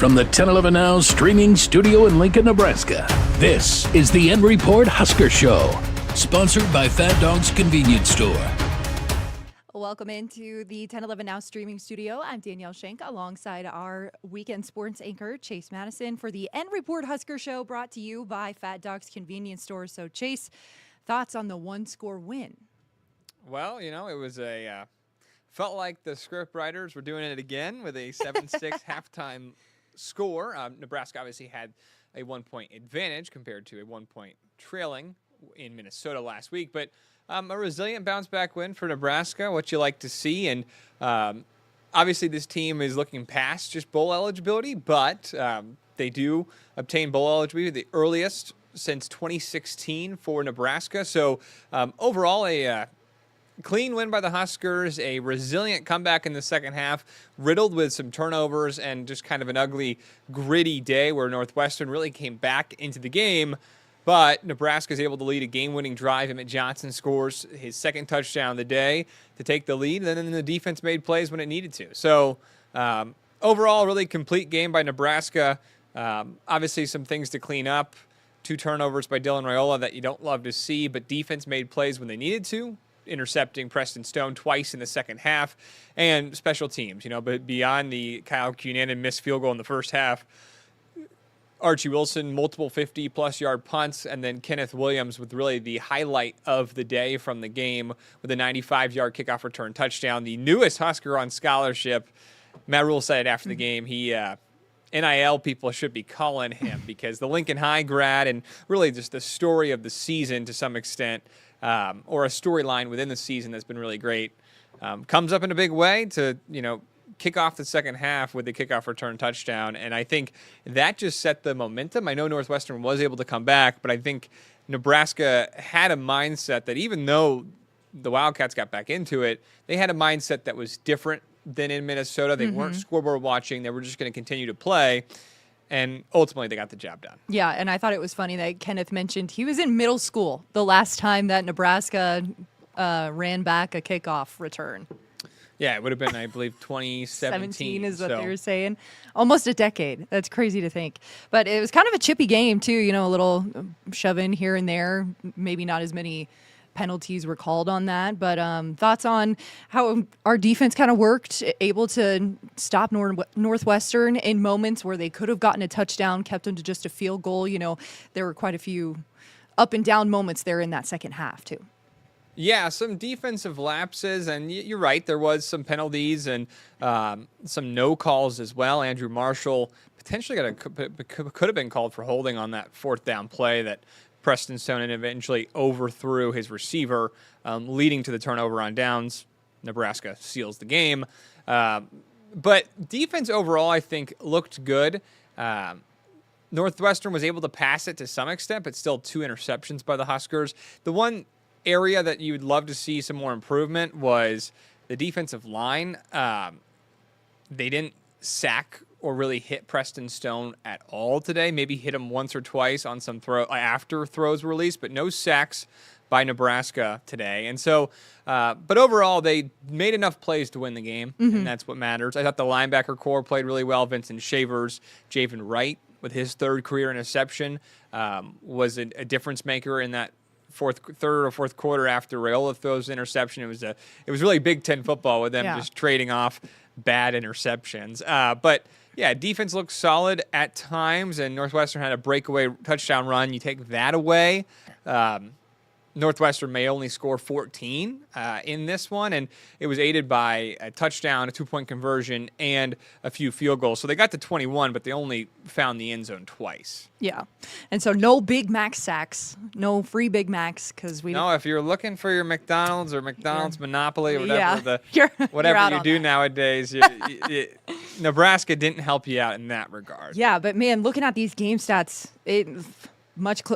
From the 1011 Now streaming studio in Lincoln, Nebraska, this is the N Report Husker Show, sponsored by Fat Dog's Convenience Store. Welcome into the 1011 Now streaming studio. I'm Danielle Shenk alongside our weekend sports anchor, Chase Matteson, for the N Report Husker Show brought to you by Fat Dog's Convenience Store. So, Chase, thoughts on the one-score win? Well, it was felt like the script writers were doing it again with a 7-6 halftime score. Nebraska obviously had a 1-point advantage compared to a 1-point trailing in Minnesota last week, but a resilient bounce-back win for Nebraska, what you like to see. And obviously this team is looking past just bowl eligibility, but they do obtain bowl eligibility the earliest since 2016 for Nebraska. So overall, a clean win by the Huskers, a resilient comeback in the second half, riddled with some turnovers and just kind of an ugly, gritty day where Northwestern really came back into the game. But Nebraska is able to lead a game-winning drive. Emmett Johnson scores his second touchdown of the day to take the lead, and then the defense made plays when it needed to. So overall, really complete game by Nebraska. Obviously, some things to clean up. 2 turnovers by Dylan Raiola that you don't love to see, but defense made plays when they needed to, intercepting Preston Stone twice in the second half, and special teams, but beyond the Kyle Cunanan missed field goal in the first half, Archie Wilson, multiple 50-plus yard punts, and then Kenneth Williams with really the highlight of the day from the game with a 95-yard kickoff return touchdown. The newest Husker on scholarship. Matt Rule said after the game, NIL people should be calling him because the Lincoln High grad and really just the story of the season to some extent, or a storyline within the season that's been really great, comes up in a big way to, kick off the second half with the kickoff return touchdown. And I think that just set the momentum. I know Northwestern was able to come back, but I think Nebraska had a mindset that even though the Wildcats got back into it, they had a mindset that was different than in Minnesota. They weren't scoreboard watching. They were just going to continue to play. And ultimately, they got the job done. Yeah, and I thought it was funny that Kenneth mentioned he was in middle school the last time that Nebraska ran back a kickoff return. Yeah, it would have been, I believe, 2017 is what they were saying. Almost a decade. That's crazy to think. But it was kind of a chippy game, too. A little shove in here and there. Maybe not as many penalties were called on that. But thoughts on how our defense kind of worked, able to stop Northwestern in moments where they could have gotten a touchdown, kept them to just a field goal. There were quite a few up and down moments there in that second half, too. Yeah, some defensive lapses, and you're right, there was some penalties and some no calls as well. Andrew Marshall potentially could have been called for holding on that fourth down play that Preston Stone eventually overthrew his receiver, leading to the turnover on downs. Nebraska seals the game. But defense overall, I think, looked good. Northwestern was able to pass it to some extent, but still 2 interceptions by the Huskers. The one area that you would love to see some more improvement was the defensive line. They didn't sack or really hit Preston Stone at all today. Maybe hit him once or twice on some after throws were released, but no sacks by Nebraska today. And so, but overall, they made enough plays to win the game, and that's what matters. I thought the linebacker core played really well. Vincent Shavers, Javen Wright with his 3rd career interception was a difference maker in that third or fourth quarter after Raiola throws the interception. It was really Big Ten football with them just trading off bad interceptions. But yeah, defense looked solid at times, and Northwestern had a breakaway touchdown run. You take that away, Northwestern may only score 14 in this one, and it was aided by a touchdown, a 2-point conversion, and a few field goals. So they got to 21, but they only found the end zone twice. Yeah, and so no Big Mac sacks, no free Big Macs because we. No, if you're looking for your McDonald's or McDonald's Monopoly or whatever you're you do nowadays, Nebraska didn't help you out in that regard. Yeah, but man, looking at these game stats,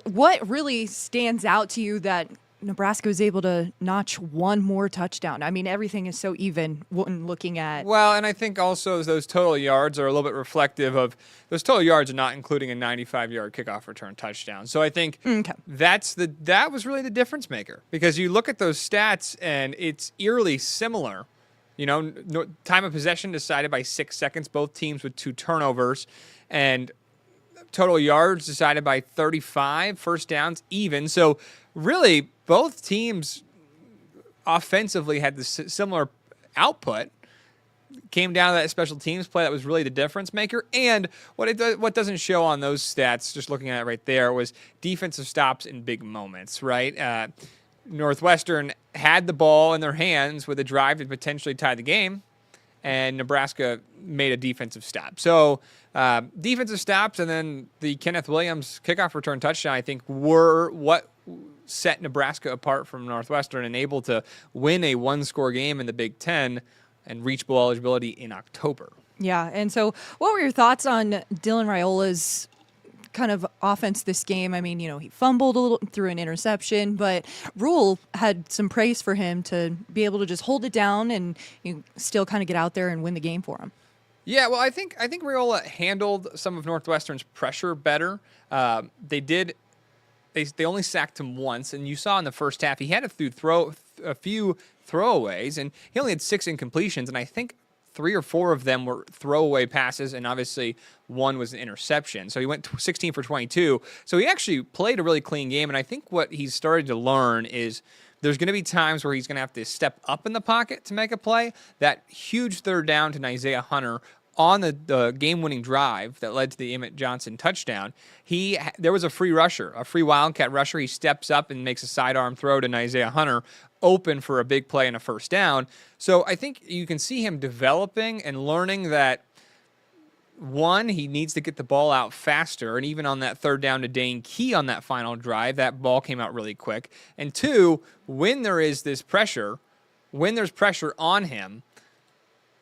what really stands out to you that Nebraska was able to notch one more touchdown? I mean, everything is so even when looking at. Well, and I think also those total yards are a little bit reflective of those total yards are not including a 95-yard kickoff return touchdown. So I think that was really the difference maker, because you look at those stats and it's eerily similar Time of possession decided by 6 seconds, both teams with 2 turnovers, and total yards decided by 35, first downs even. So really, both teams offensively had the similar output. Came down to that special teams play that was really the difference maker. And what doesn't show on those stats, just looking at it right there, was defensive stops in big moments, right? Northwestern had the ball in their hands with a drive to potentially tie the game, and Nebraska made a defensive stop. So defensive stops and then the Kenneth Williams kickoff return touchdown, I think, were what set Nebraska apart from Northwestern and able to win a one-score game in the Big Ten and reach bowl eligibility in October. Yeah, and so what were your thoughts on Dylan Raiola's kind of offense this game? I mean, he fumbled a little through an interception, but Rule had some praise for him to be able to just hold it down and still kind of get out there and win the game for him. Yeah, well, I think Raiola handled some of Northwestern's pressure better. They only sacked him once, and you saw in the first half he had to throw a few throwaways, and he only had 6 incompletions, and I think 3 or 4 of them were throwaway passes, and obviously one was an interception. So he went 16 for 22. So he actually played a really clean game, and I think what he's started to learn is there's going to be times where he's going to have to step up in the pocket to make a play. That huge third down to Isaiah Hunter on the game-winning drive that led to the Emmett Johnson touchdown, there was a free rusher, a free Wildcat rusher. He steps up and makes a sidearm throw to Isaiah Hunter, open for a big play and a first down. So I think you can see him developing and learning that, one, he needs to get the ball out faster, and even on that third down to Dane Key on that final drive, that ball came out really quick. And 2, when there's pressure on him,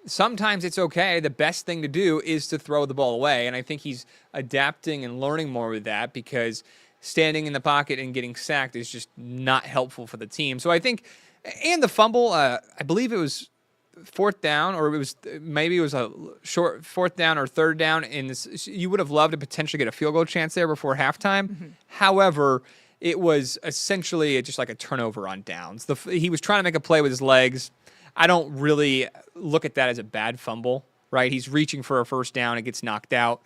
sometimes it's okay. The best thing to do is to throw the ball away, and I think he's adapting and learning more with that because standing in the pocket and getting sacked is just not helpful for the team. So I think, and the fumble, I believe it was fourth down, or maybe it was a short fourth down or third down. You would have loved to potentially get a field goal chance there before halftime. Mm-hmm. However, it was essentially just like a turnover on downs. He was trying to make a play with his legs. I don't really look at that as a bad fumble, right? He's reaching for a first down. It gets knocked out.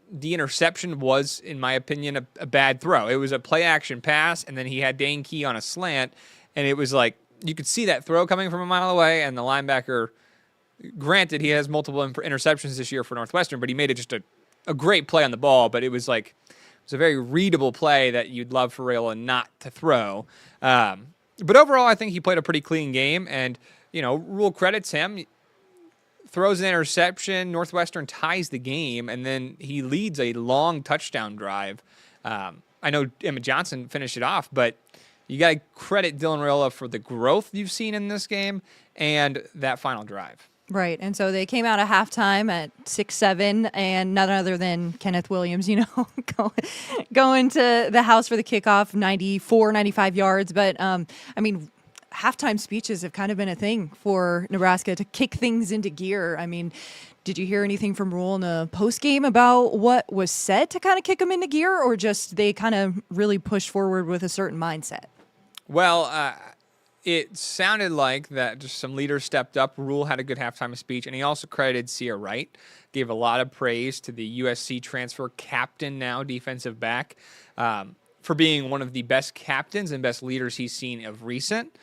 The interception was, in my opinion, a bad throw. It was a play-action pass, and then he had Dane Key on a slant, and it was like you could see that throw coming from a mile away, and the linebacker, granted, he has multiple interceptions this year for Northwestern, but he made it just a great play on the ball, but it was a very readable play that you'd love for Raiola not to throw. But overall, I think he played a pretty clean game, and Rule credits him. Throws an interception, Northwestern ties the game, and then he leads a long touchdown drive. I know Emmett Johnson finished it off, but you got to credit Dylan Raiola for the growth you've seen in this game and that final drive. Right, and so they came out at halftime at 6-7, and none other than Kenneth Williams, going to the house for the kickoff, 95 yards. But, halftime speeches have kind of been a thing for Nebraska to kick things into gear. I mean, did you hear anything from Rule in the postgame about what was said to kind of kick them into gear, or just they kind of really pushed forward with a certain mindset? Well, it sounded like that just some leaders stepped up. Rule had a good halftime speech, and he also credited Sia Wright, gave a lot of praise to the USC transfer captain now, defensive back, for being one of the best captains and best leaders he's seen of recent.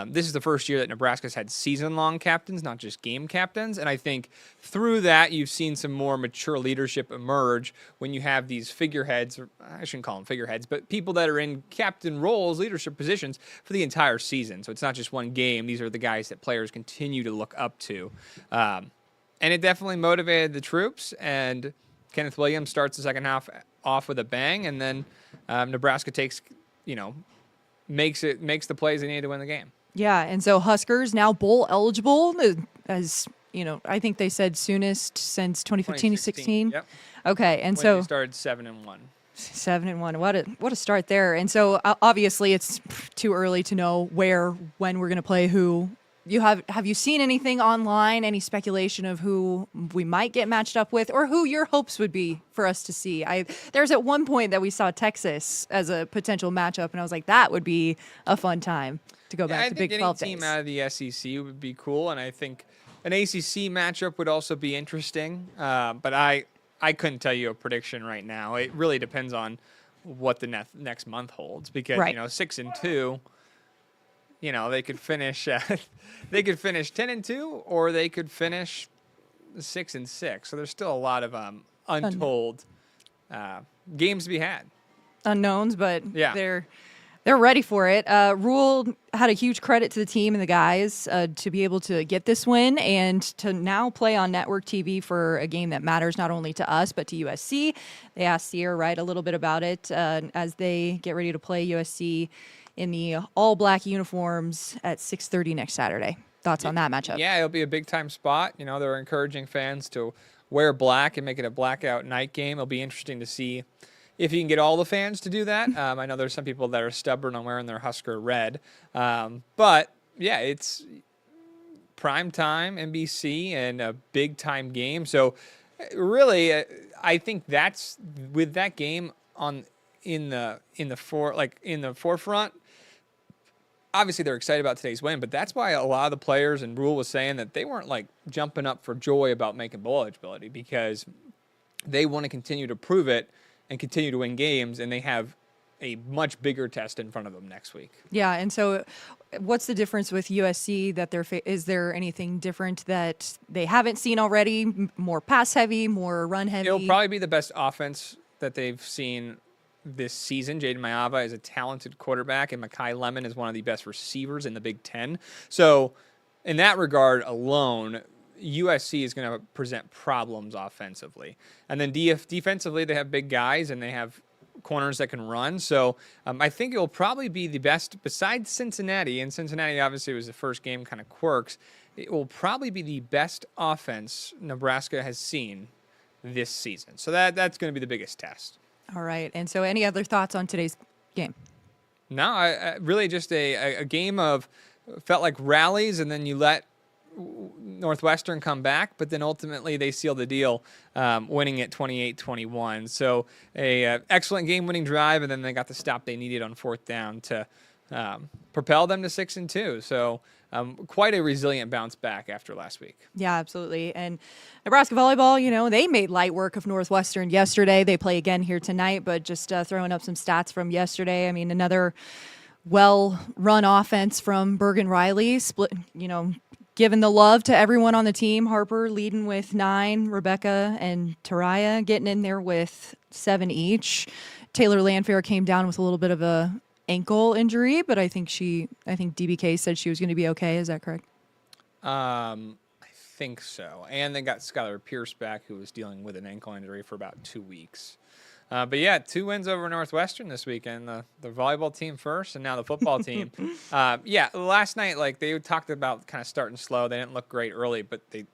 This is the first year that Nebraska's had season-long captains, not just game captains. And I think through that, you've seen some more mature leadership emerge when you have these figureheads, or I shouldn't call them figureheads, but people that are in captain roles, leadership positions for the entire season. So it's not just one game. These are the guys that players continue to look up to. And it definitely motivated the troops. And Kenneth Williams starts the second half off with a bang, and then Nebraska takes, makes the plays they need to win the game. Yeah, and so Huskers now bowl eligible, as I think they said soonest since 2015-16. Yep. Okay, and when so they started 7-1. 7-1. What a start there. And so obviously it's too early to know when we're going to play who. Have you seen anything online, any speculation of who we might get matched up with, or who your hopes would be for us to see? There's at one point that we saw Texas as a potential matchup, and I was like, that would be a fun time to go back to Big 12 days. I think any team days. out of the SEC would be cool, and I think an ACC matchup would also be interesting. But I couldn't tell you a prediction right now. It really depends on what the next month holds, because 6-2. They could finish 10-2, or they could finish 6-6. So there's still a lot of untold games to be had. Unknowns, but Yeah. they're ready for it. Rule had a huge credit to the team and the guys to be able to get this win and to now play on network TV for a game that matters not only to us but to USC. They asked Sierra Wright a little bit about it as they get ready to play USC in the all-black uniforms at 6:30 next Saturday. Thoughts on that matchup? Yeah, it'll be a big-time spot. They're encouraging fans to wear black and make it a blackout night game. It'll be interesting to see if you can get all the fans to do that. I know there's some people that are stubborn on wearing their Husker red. But, yeah, it's prime time, NBC, and a big-time game. So, really, I think that's with that game in the forefront. Obviously, they're excited about today's win, but that's why a lot of the players, and Rule was saying that they weren't jumping up for joy about making bowl eligibility, because they want to continue to prove it and continue to win games, and they have a much bigger test in front of them next week. Yeah, and so what's the difference with USC that is there anything different that they haven't seen already? More pass heavy, more run heavy? It'll probably be the best offense that they've seen this season. Jaden Mayava is a talented quarterback, and Makai Lemon is one of the best receivers in the Big Ten. So in that regard alone, USC is going to present problems offensively. And then defensively, they have big guys, and they have corners that can run. So I think it will probably be the best, besides Cincinnati, and Cincinnati obviously was the first game, kind of quirks. It will probably be the best offense Nebraska has seen this season. So that's going to be the biggest test. All right. And so any other thoughts on today's game? No, I really just a game of felt like rallies, and then you let Northwestern come back, but then ultimately they sealed the deal, winning it 28-21. So a excellent game-winning drive, and then they got the stop they needed on fourth down to propel them to 6-2. So quite a resilient bounce back after last week. Yeah, absolutely. And Nebraska volleyball, they made light work of Northwestern yesterday. They play again here tonight, but just throwing up some stats from yesterday. I mean, another well-run offense from Bergen Riley, split, giving the love to everyone on the team. Harper leading with 9, Rebecca and Taraya getting in there with 7 each. Taylor Landfair came down with a little bit of a ankle injury, but I think DBK said she was going to be okay. Is that correct? I think so. And they got Skylar Pierce back, who was dealing with an ankle injury for about 2 weeks. But yeah, 2 wins over Northwestern this weekend. The volleyball team first, and now the football team. Last night, they talked about kind of starting slow. They didn't look great early, but they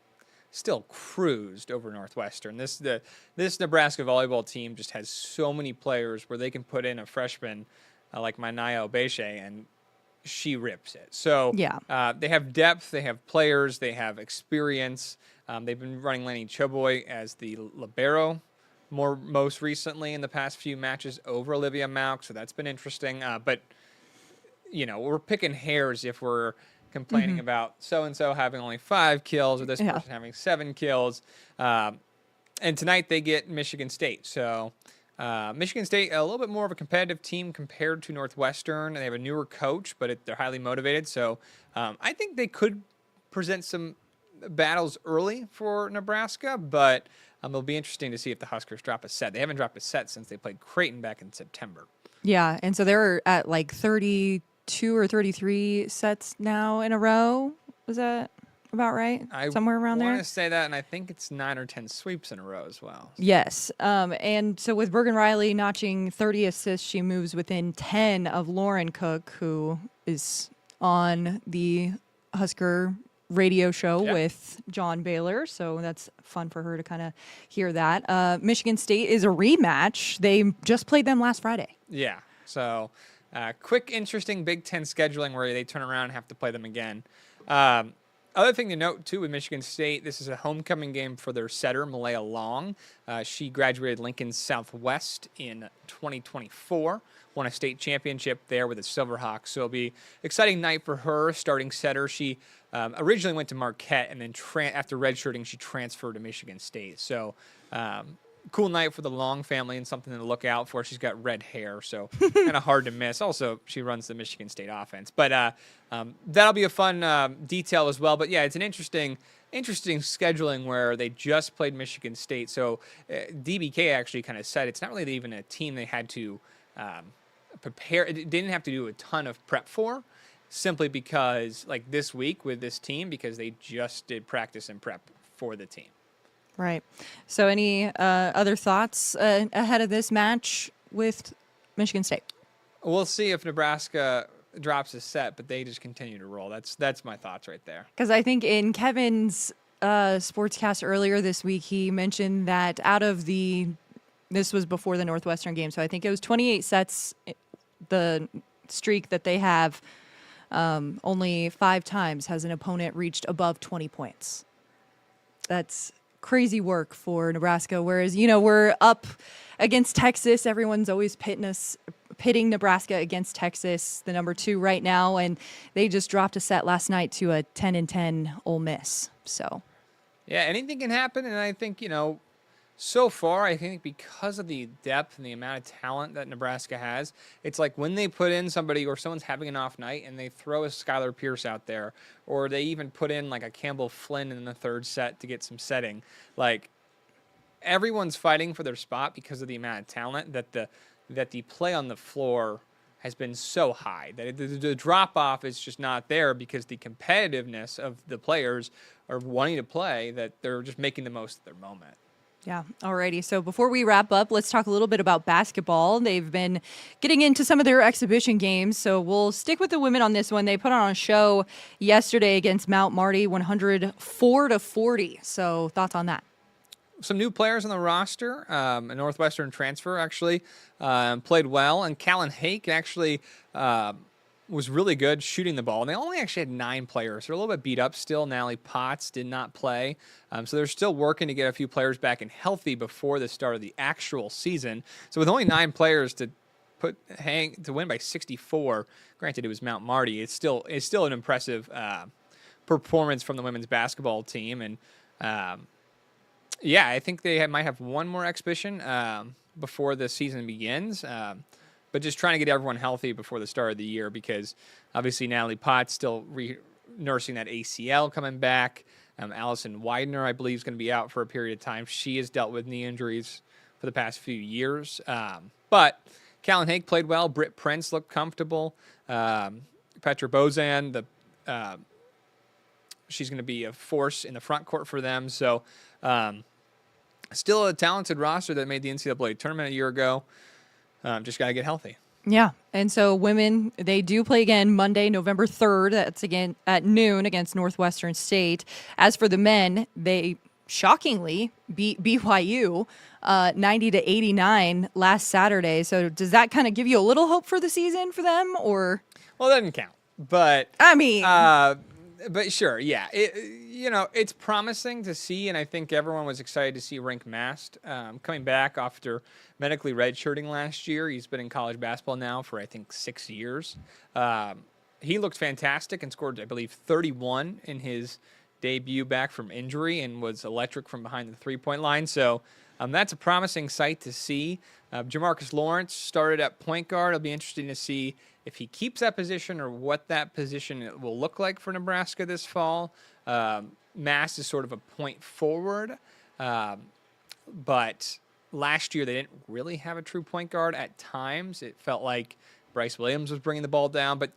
still cruised over Northwestern. This Nebraska volleyball team just has so many players where they can put in a freshman like Manaya Obeshe, and she rips it. So yeah. They have depth, they have players, they have experience. They've been running Lenny Choboy as the libero most recently in the past few matches over Olivia Mauk, so that's been interesting. But we're picking hairs if we're complaining about so-and-so having only 5 kills or this person having 7 kills. And tonight they get Michigan State. So Michigan State, a little bit more of a competitive team compared to Northwestern. They have a newer coach, but they're highly motivated. So I think they could present some battles early for Nebraska, but it'll be interesting to see if the Huskers drop a set. They haven't dropped a set since they played Creighton back in September. Yeah, and so they're at 32 or 33 sets now in a row. Was that about right? Somewhere around there? I want to say that, and I think it's 9 or 10 sweeps in a row as well. Yes. And so with Bergen Riley notching 30 assists, she moves within 10 of Lauren Cook, who is on the Husker radio show with John Baylor. So that's fun for her to kind of hear that. Michigan State is a rematch. They just played them last Friday. Yeah. So quick, interesting Big Ten scheduling where they turn around and have to play them again. Other thing to note, too, with Michigan State, this is a homecoming game for their setter, Malaya Long. She graduated Lincoln Southwest in 2024, won a state championship there with the Silverhawks. So it'll be an exciting night for her, starting setter. She originally went to Marquette, and then after redshirting, she transferred to Michigan State. So cool night for the Long family and something to look out for. She's got red hair, so kind of hard to miss. Also, she runs the Michigan State offense. But that'll be a fun detail as well. But, yeah, it's an interesting scheduling where they just played Michigan State. So DBK actually kind of said it's not really even a team they had to prepare. It didn't have to do a ton of prep for, simply because, like this week with this team, because they just did practice and prep for the team. Right. So any other thoughts ahead of this match with Michigan State? We'll see if Nebraska drops a set, but they just continue to roll. That's my thoughts right there. Because I think in Kevin's sportscast earlier this week, he mentioned that this was before the Northwestern game, so I think it was 28 sets, the streak that they have, only 5 times has an opponent reached above 20 points. That's crazy work for Nebraska, whereas, we're up against Texas. Everyone's always pitting Nebraska against Texas, the number 2 right now, and they just dropped a set last night to a 10-10 Ole Miss. So, yeah, anything can happen, and I think, so far, I think because of the depth and the amount of talent that Nebraska has, it's like when they put in somebody or someone's having an off night and they throw a Skylar Pierce out there, or they even put in like a Campbell Flynn in the 3rd set to get some setting, like everyone's fighting for their spot because of the amount of talent that the play on the floor has been so high that the drop-off is just not there because the competitiveness of the players are wanting to play, that they're just making the most of their moment. Yeah. Alrighty. So before we wrap up, let's talk a little bit about basketball. They've been getting into some of their exhibition games, so we'll stick with the women on this one. They put on a show yesterday against Mount Marty, 104-40. So thoughts on that? Some new players on the roster. A Northwestern transfer actually played well, and Callan Hake actually was really good shooting the ball. And they only actually had 9 players. They're a little bit beat up still. Natalie Potts did not play. So they're still working to get a few players back and healthy before the start of the actual season. So with only 9 players to win by 64, granted it was Mount Marty, it's still an impressive performance from the women's basketball team. And I think they might have one more exhibition before the season begins. But just trying to get everyone healthy before the start of the year, because obviously Natalie Potts still nursing that ACL coming back. Allison Widener, I believe, is going to be out for a period of time. She has dealt with knee injuries for the past few years. But Callan Hake played well. Britt Prince looked comfortable. Petra Bozan, she's going to be a force in the front court for them. So still a talented roster that made the NCAA tournament a year ago. Just got to get healthy. Yeah. And so women, they do play again Monday, November 3rd. That's again at noon against Northwestern State. As for the men, they shockingly beat BYU 90-89 last Saturday. So does that kind of give you a little hope for the season for them, or? Well, it doesn't count. But I mean, but sure, yeah. It's promising to see, and I think everyone was excited to see Rink Mast coming back after medically redshirting last year. He's been in college basketball now for, I think, 6 years. He looked fantastic and scored, I believe, 31 in his debut back from injury and was electric from behind the three-point line. So that's a promising sight to see. Jamarcus Lawrence started at point guard. It'll be interesting to see if he keeps that position or what that position will look like for Nebraska this fall. Mast is sort of a point forward, but last year they didn't really have a true point guard at times. It felt like Bryce Williams was bringing the ball down, but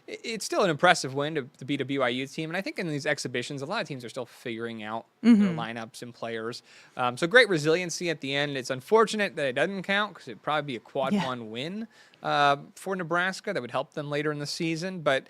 it's still an impressive win to beat a BYU team. And I think in these exhibitions, a lot of teams are still figuring out their lineups and players. So great resiliency at the end. It's unfortunate that it doesn't count because it'd probably be a quad 1 win for Nebraska that would help them later in the season. But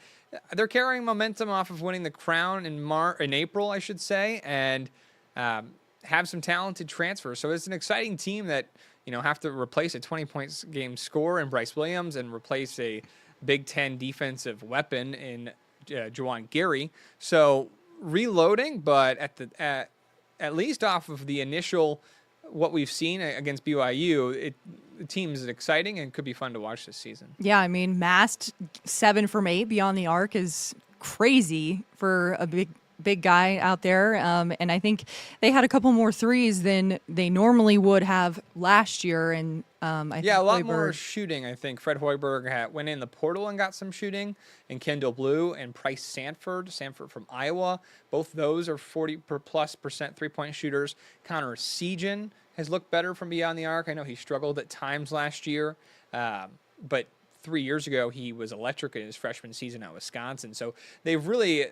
they're carrying momentum off of winning the crown in April, I should say, and have some talented transfers. So it's an exciting team that have to replace a 20-point game scorer in Bryce Williams and replace a Big Ten defensive weapon in Juwan Gary. So reloading, but at least off of the initial what we've seen against BYU, the team is exciting and could be fun to watch this season. Yeah, I mean, Mast 7 from 8 beyond the arc is crazy for a big guy out there. And I think they had a couple more threes than they normally would have last year. And I think a lot more shooting. I think Fred Hoiberg went in the portal and got some shooting, and Kendall Blue and Price Sanford from Iowa. Both those are 40+% three-point shooters. Connor Segan has looked better from beyond the arc. I know he struggled at times last year, but 3 years ago he was electric in his freshman season at Wisconsin. So they've really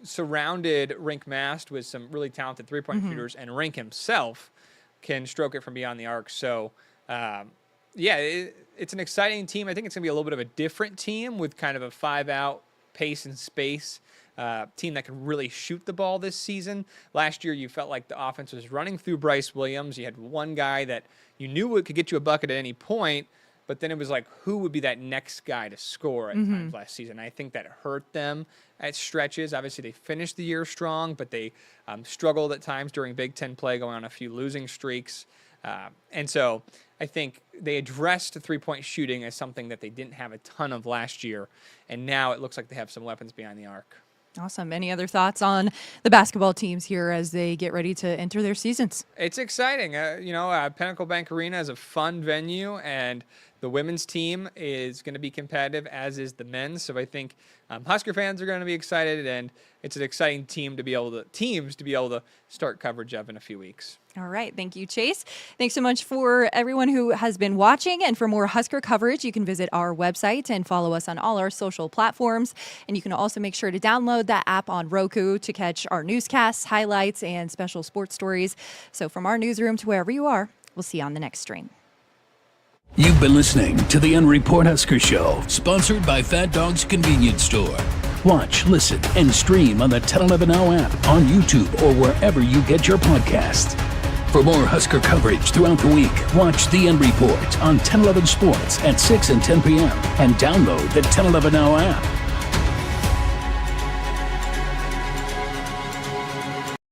surrounded Rink Mast with some really talented three-point shooters, and Rink himself can stroke it from beyond the arc. So, it's an exciting team. I think it's going to be a little bit of a different team with kind of a 5-out pace and space team that can really shoot the ball this season. Last year, you felt like the offense was running through Bryce Williams. You had one guy that you knew could get you a bucket at any point, but then it was like, who would be that next guy to score at times last season? I think that hurt them at stretches. Obviously, they finished the year strong, but they struggled at times during Big Ten play, going on a few losing streaks. And so I think they addressed three-point shooting as something that they didn't have a ton of last year, and now it looks like they have some weapons behind the arc. Awesome. Any other thoughts on the basketball teams here as they get ready to enter their seasons? It's exciting. Pinnacle Bank Arena is a fun venue, and the women's team is going to be competitive, as is the men's. So I think Husker fans are going to be excited, and it's an exciting teams to be able to start coverage of in a few weeks. All right. Thank you, Chase. Thanks so much for everyone who has been watching. And for more Husker coverage, you can visit our website and follow us on all our social platforms. And you can also make sure to download that app on Roku to catch our newscasts, highlights, and special sports stories. So from our newsroom to wherever you are, we'll see you on the next stream. You've been listening to the N Report Husker Show, sponsored by Fat Dog's Convenience Store. Watch, listen, and stream on the 1011 Now app, on YouTube, or wherever you get your podcasts. For more Husker coverage throughout the week, watch the N Report on 1011 Sports at 6 and 10 p.m. and download the 1011 Now app.